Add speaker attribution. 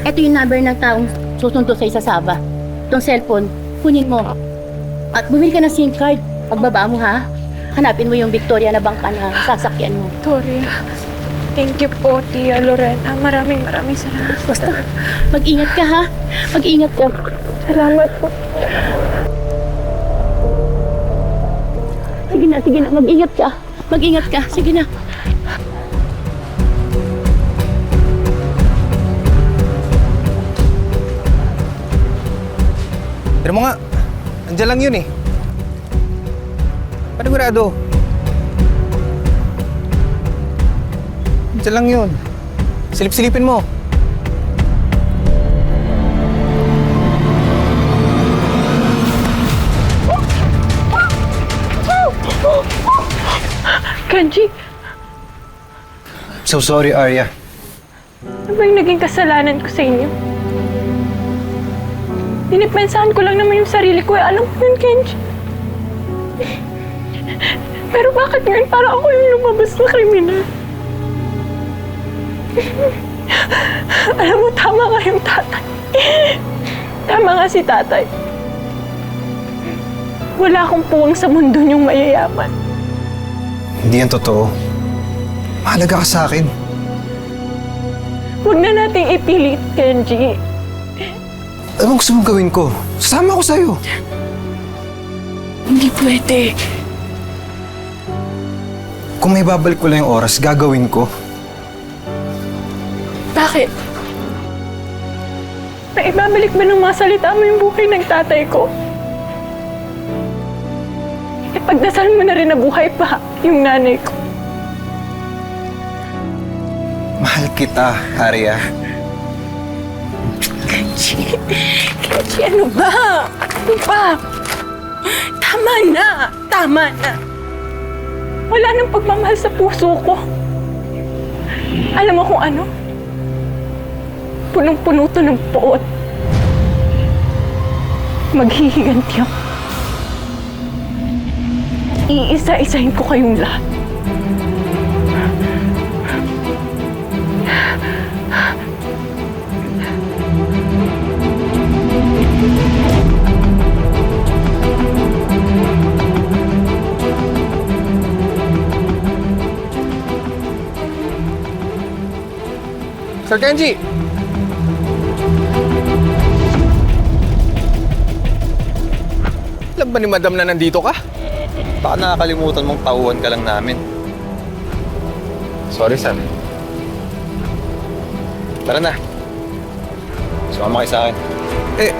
Speaker 1: Ito yung number ng taong susundo sa isa Saba. Itong cellphone, kunin mo. At bumili ka ng SIM card. Pagbaba mo ha, hanapin mo yung Victoria na bangka na sasakyan mo.
Speaker 2: Victoria, thank you po, Tia Loretta. Maraming salamat.
Speaker 1: Basta, mag-ingat ka ha. Mag-ingat ka.
Speaker 2: Salamat po.
Speaker 1: Sige na. Mag-ingat ka. Mag-ingat ka. Sige na.
Speaker 3: Pero mo nga, andyan lang yun eh. Panigurado. Andyan lang yun. Silip-silipin mo.
Speaker 2: Kenji,
Speaker 3: So sorry, Arya.
Speaker 2: ano ba yung naging kasalanan ko sa inyo? Dinipensahan ko lang naman yung sarili ko. Alam ko yun, Kenji. Pero bakit ngayon para ako yung lumabas na kriminal? Alam mo, tama nga yung tatay. Tama nga si tatay. Wala akong puwang sa mundo niyong mayayaman.
Speaker 3: Hindi yan totoo. Mahalaga ka sa akin.
Speaker 2: Huwag na nating ipilit, Kenji.
Speaker 3: Anong gusto mong gawin ko? Sasama ko sa'yo.
Speaker 2: Hindi pwede.
Speaker 3: Kung may babalik ko lang yung oras, gagawin ko.
Speaker 2: Bakit? Naibabalik ba ng mga salita mo yung buhay ng tatay ko? Ipagdasal mo na rin na buhay pa yung nanay ko.
Speaker 3: Mahal kita, Arya.
Speaker 2: Kenji, ano ba? Ano ba? Tama na! Tama na! Wala nang pagmamahal sa puso ko. Alam mo kung ano? Punong-puno to ng poot. Maghihiganti ako. Iisa-isahin ko kayong lahat.
Speaker 3: Sir Kenji! Alam ba ni Madam na nandito ka?
Speaker 4: Baka nakakalimutan mong tauhan ka lang namin.
Speaker 3: Sorry, sir.
Speaker 4: Tara na. Sumama kayo sa akin.
Speaker 3: Eh,